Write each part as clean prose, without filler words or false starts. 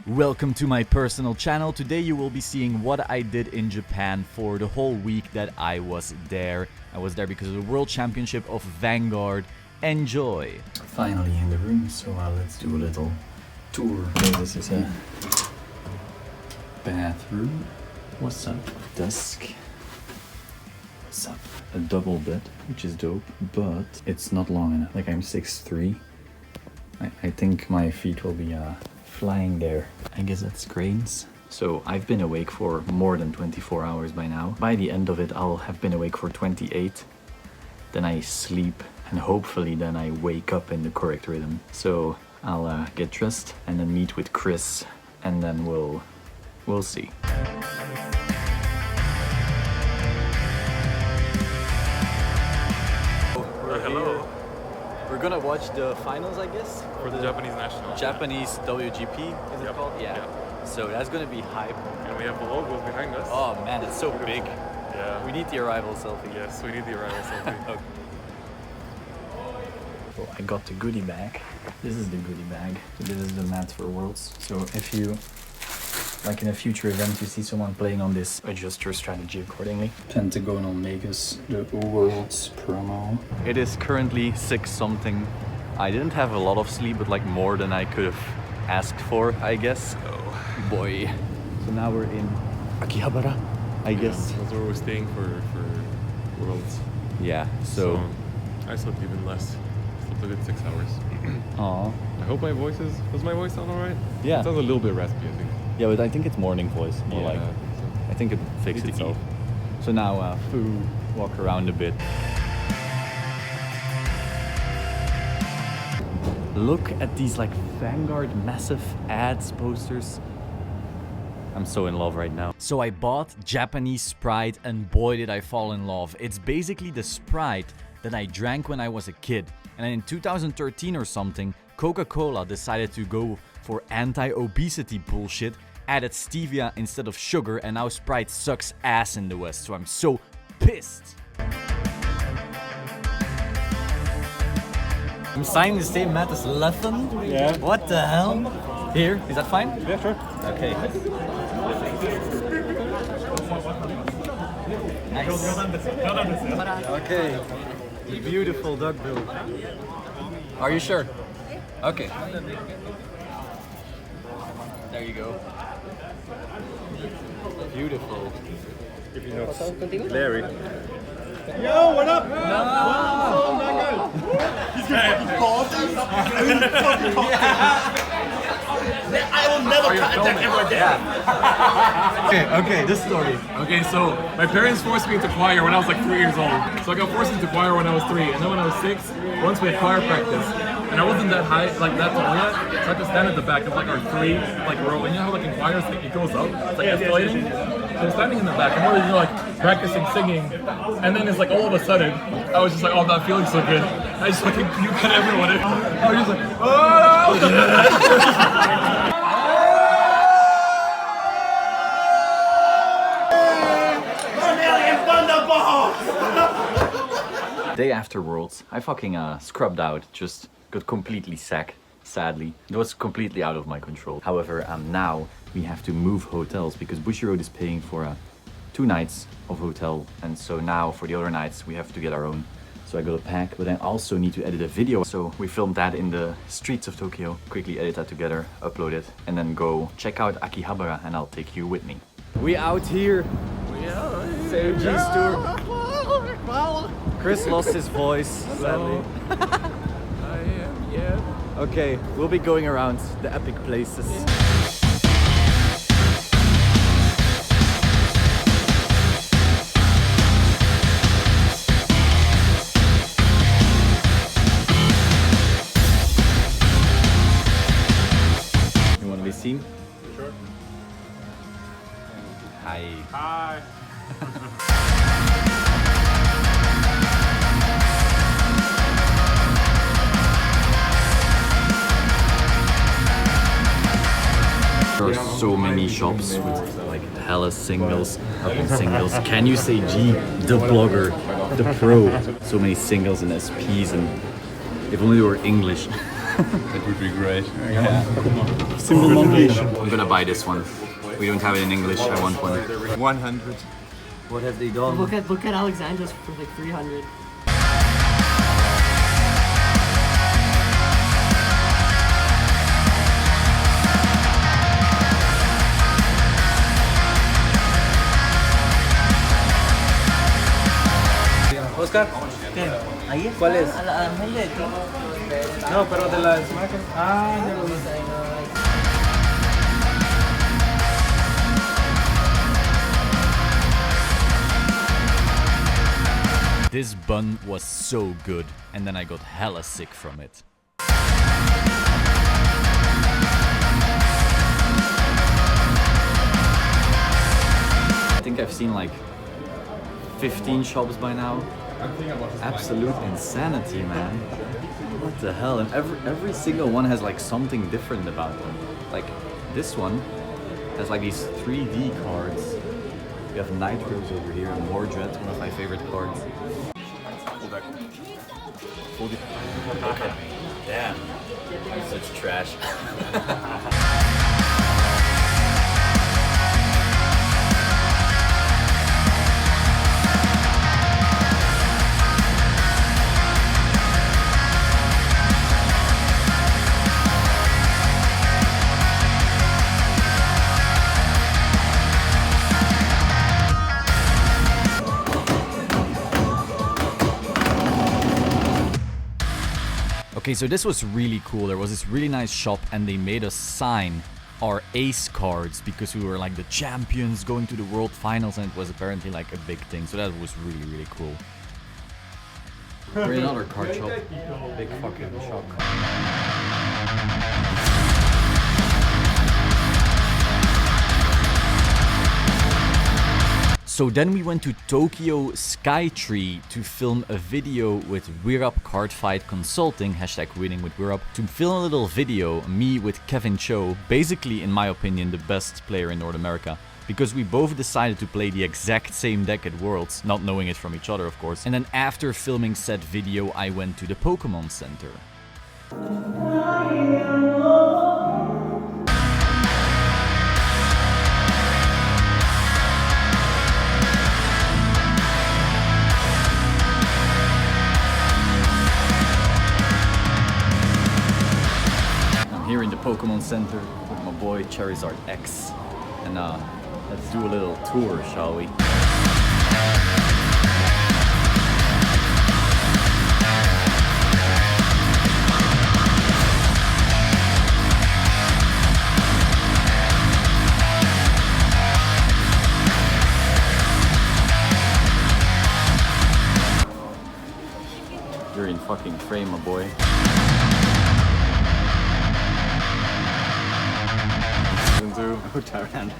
Welcome to my personal channel. Today you will be seeing what I did in Japan for the whole week that I was there. I was there because of the World Championship of Vanguard. Enjoy! Finally in the room, so let's do a little tour. Okay, this is a bathroom. What's up? Desk. What's up? A double bed, which is dope, but it's not long enough. Like, I'm 6'3". I think my feet will be flying there. I guess that's cranes. So I've been awake for more than 24 hours by now. By the end of it, I'll have been awake for 28. Then I sleep, and hopefully then I wake up in the correct rhythm. So I'll get dressed and then meet with Chris, and then we'll see. Hello. We're gonna watch the finals, I guess? For the Japanese national. Japanese WGP, is it called? Yeah. So that's gonna be hype. And we have the logos behind us. Oh man, it's so big. Yeah. We need the arrival selfie. Yes, we need the arrival selfie. Okay. So I got the goodie bag. This is the goodie bag. So this is the mat for Worlds. So if you, like in a future event, you see someone playing on this, adjust your strategy accordingly. Pentagonal Magus, the Worlds promo. It is currently 6 something. I didn't have a lot of sleep, but like more than I could have asked for, I guess. Oh boy. So now we're in Akihabara, I guess. That's where we're staying for Worlds. Yeah, so I slept even less. Slept a good 6 hours. Aw. I hope my voice is... Does my voice sound alright? Yeah. It sounds a little bit raspy, I think. Yeah, but I think it's morning voice. More like, I think it fixed Need to itself. eat. So now, food, walk around a bit. Look at these like Vanguard massive ads posters. I'm so in love right now. So I bought Japanese Sprite, and boy did I fall in love. It's basically the Sprite that I drank when I was a kid. And in 2013 or something, Coca-Cola decided to go for anti-obesity bullshit, added stevia instead of sugar, and now Sprite sucks ass in the West, so I'm so pissed. I'm signing the same mat as Leffen. Yeah. What the hell? Here, is that fine? Yeah, sure. Okay. Nice. Okay. Beautiful duckbill. Are you sure? Okay. There you go. Beautiful. Larry. Yo, what up? No! I will never contact ever again. Okay, this story. Okay, so my parents forced me into choir when I was like 3 years old. So I got forced into choir when I was 3, and then when I was 6, once we had choir practice, and I wasn't that high, like that tall yet, so I had to stand at the back of like our 3 like row. And you know how like in choirs it goes up, it's like escalating. So I'm standing in the back, and we're like practicing singing, and then it's like all of a sudden, I was just like, oh, I'm not feeling so good. I just fucking puke at everyone. I was just like, oh! Day after Worlds, I fucking scrubbed out, just got completely sacked, sadly. It was completely out of my control. However, now we have to move hotels because Bushiroad is paying for 2 nights of hotel, and so now for the other nights we have to get our own. So I gotta pack, but I also need to edit a video. So we filmed that in the streets of Tokyo, quickly edit that together, upload it, and then go check out Akihabara, and I'll take you with me. We out here. Seiji's tour. Chris lost his voice, sadly. I am, yeah. Okay, we'll be going around the epic places. You want to be seen? Sure. Hi. Hi. There are so many shops with like hella singles, up in singles. Can you say G, the blogger, the pro? So many singles and SPs, and if only they were English. That would be great. Simple Monday. I'm gonna buy this one. We don't have it in English. I want one. 100. What have they done? Look at Alexandra's for like 300. Oscar, Ahí ¿cuál es? A la gente de ti. No, pero de las marcas. Ah, ya lo vi. This bun was so good, and then I got hella sick from it. I think I've seen like 15 shops by now. Absolute insanity, man. What the hell? And every single one has like something different about them. Like this one has like these 3D cards. We have Nitros over here and Mordred, one of my favorite cards. Okay. Damn. You're such trash. Okay, so this was really cool. There was this really nice shop and they made us sign our ace cards because we were like the champions going to the world finals and it was apparently like a big thing. So that was really, really cool. We're in another card shop. Big fucking shop. So then we went to Tokyo Skytree to film a video with Wirap Card Fight Consulting, #winning with Wirap, to film a little video, me with Kevin Cho, basically in my opinion the best player in North America, because we both decided to play the exact same deck at Worlds, not knowing it from each other of course. And then after filming said video I went to the Pokemon Center. Here in the Pokemon Center with my boy Charizard X, and let's do a little tour, shall we? You're in fucking frame, my boy.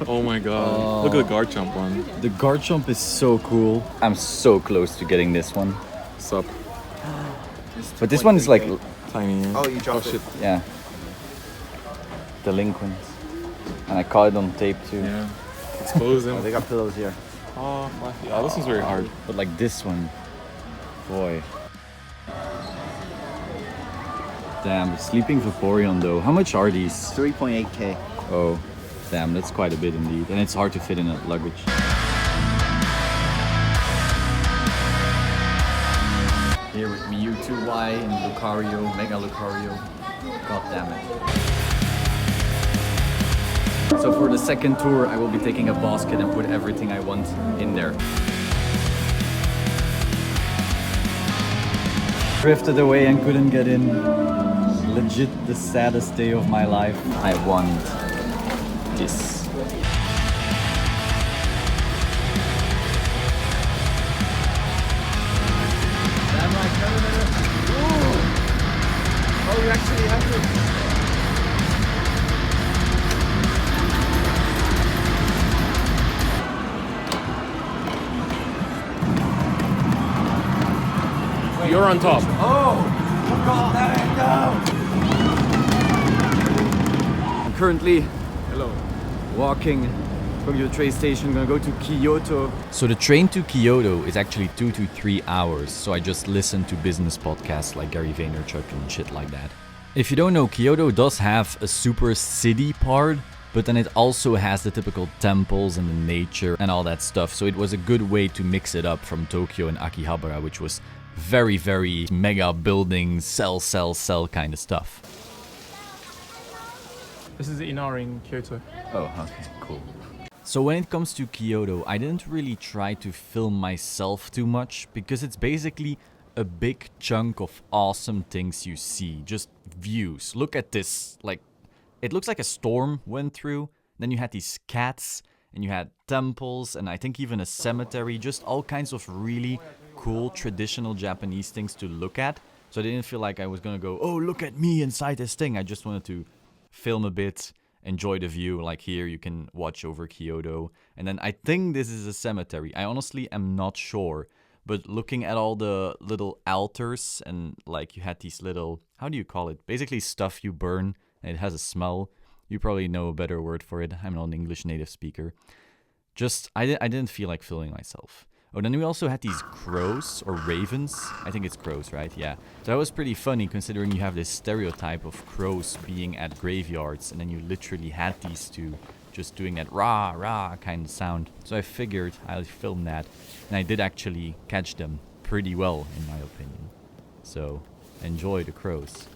Oh my god. Look at the guard jump one. The guard jump is so cool. I'm so close to getting this one. Sup. But this one is like, Tiny. Oh, you dropped it. yeah, delinquent. And I caught it on tape too. Yeah. Expose him. They got pillows here. Oh, yeah, this one's very hard. But like this one, boy. Damn, Sleeping Vaporeon though. How much are these? 3.8k. Oh, damn, that's quite a bit indeed. And it's hard to fit in a luggage. Here with Mewtwo-Y and Lucario, Mega Lucario. God damn it. So for the second tour, I will be taking a basket and put everything I want in there. Drifted away and couldn't get in. Legit the saddest day of my life. I want this. Oh, you actually have to. You're on top. I'm currently walking from the train station, gonna go to Kyoto. So the train to Kyoto is actually 2 to 3 hours, so I just listen to business podcasts like Gary Vaynerchuk and shit like that. If you don't know, Kyoto does have a super city part, but then it also has the typical temples and the nature and all that stuff. So it was a good way to mix it up from Tokyo and Akihabara, which was very, very mega buildings, sell kind of stuff. This is Inari in Kyoto. Oh, okay, cool. So when it comes to Kyoto, I didn't really try to film myself too much because it's basically a big chunk of awesome things you see, just views. Look at this, like, it looks like a storm went through. Then you had these cats, and you had temples, and I think even a cemetery, just all kinds of really cool traditional Japanese things to look at. So I didn't feel like I was gonna go, oh, look at me inside this thing. I just wanted to film a bit, enjoy the view. Like here, you can watch over Kyoto. And then I think this is a cemetery. I honestly am not sure. But looking at all the little altars and like you had these little, how do you call it? Basically stuff you burn and it has a smell. You probably know a better word for it. I'm not an English native speaker. Just, I didn't feel like filming myself. Oh, then we also had these crows or ravens. I think it's crows, right? Yeah. So that was pretty funny considering you have this stereotype of crows being at graveyards. And then you literally had these two just doing that rah, rah kind of sound. So I figured I'll film that. And I did actually catch them pretty well, in my opinion. So, enjoy the crows.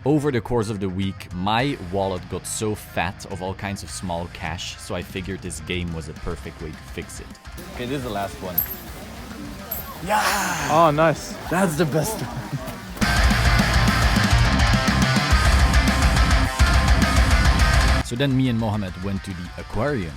Over the course of the week, my wallet got so fat of all kinds of small cash, so I figured this game was a perfect way to fix it. Okay, this is the last one. Yeah! Oh, nice. That's the best one. So then me and Mohammed went to the aquarium.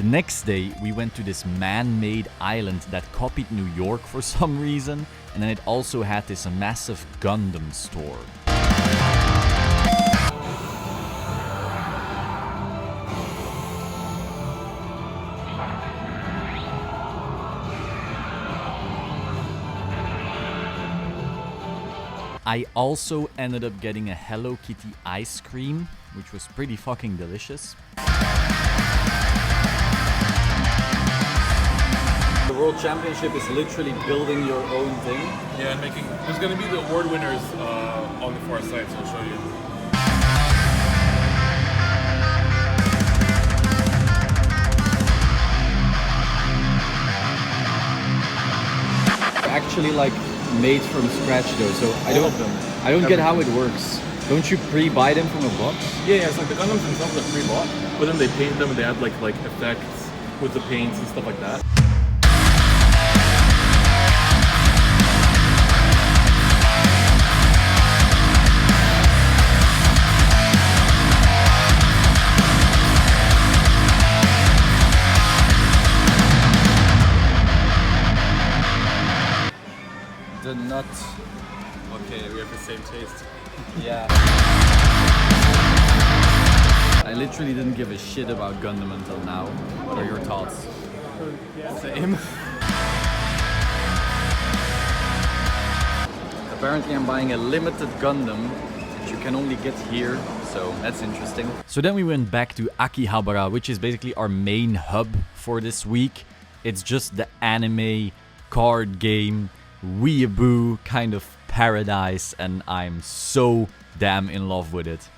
Next day, we went to this man-made island that copied New York for some reason, and then it also had this massive Gundam store. I also ended up getting a Hello Kitty ice cream, which was pretty fucking delicious. The World Championship is literally building your own thing. Yeah, and making. There's gonna be the award winners on the far side, so I'll show you. Actually, like made from scratch though, so I don't get how it works. Don't you pre-buy them from a box? Yeah, it's like the Gundams themselves are pre-bought, but then they paint them and they add like effects with the paints and stuff like that. The nut. Okay, we have the same taste. Yeah. I literally didn't give a shit about Gundam until now. What are your thoughts? Same. Apparently I'm buying a limited Gundam that you can only get here, so that's interesting. So then we went back to Akihabara, which is basically our main hub for this week. It's just the anime card game weeaboo kind of paradise, and I'm so damn in love with it.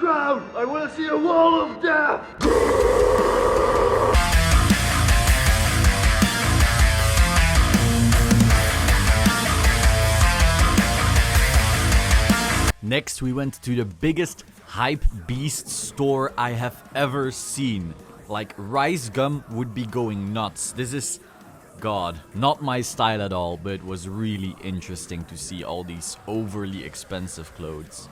crowd! I want to see a wall of death! Next, we went to the biggest hype beast store I have ever seen. Like, Rice Gum would be going nuts. This is, God, not my style at all, but it was really interesting to see all these overly expensive clothes.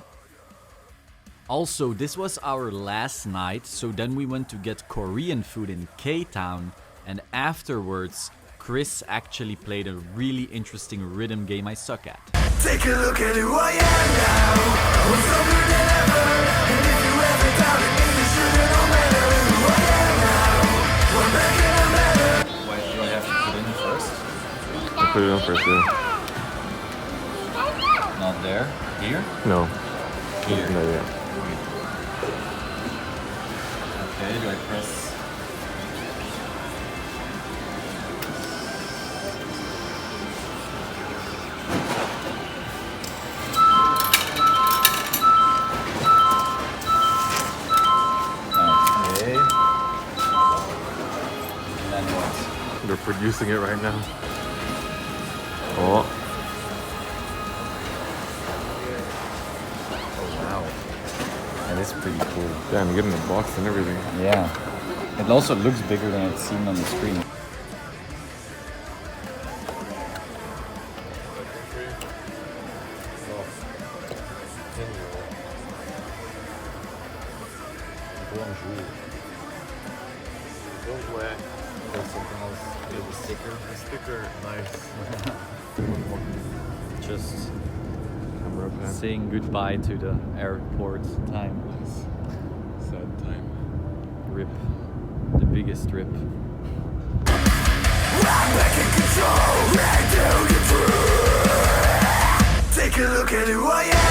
Also, this was our last night, so then we went to get Korean food in K-Town, and afterwards, Chris actually played a really interesting rhythm game I suck at. Take a look at who I am now. I'm stronger than ever. And if you ever doubt it, then you shouldn't know better who I am now. I'm back and I'm better. Why do I have to put it in first? Put it on first, yeah. Not there. Here? No. Here. No, yeah. Okay, do I press? Okay. And then what? They're producing it right now. Oh. Oh wow. That is pretty cool. Damn, you're getting the box and everything. Yeah. It also looks bigger than it seemed on the screen. Sticker, nice. Just Camera pan. saying goodbye to the airport time. Sad time. Rip. The biggest rip. I'm back in control. Right down the truth. Take a look at who I am.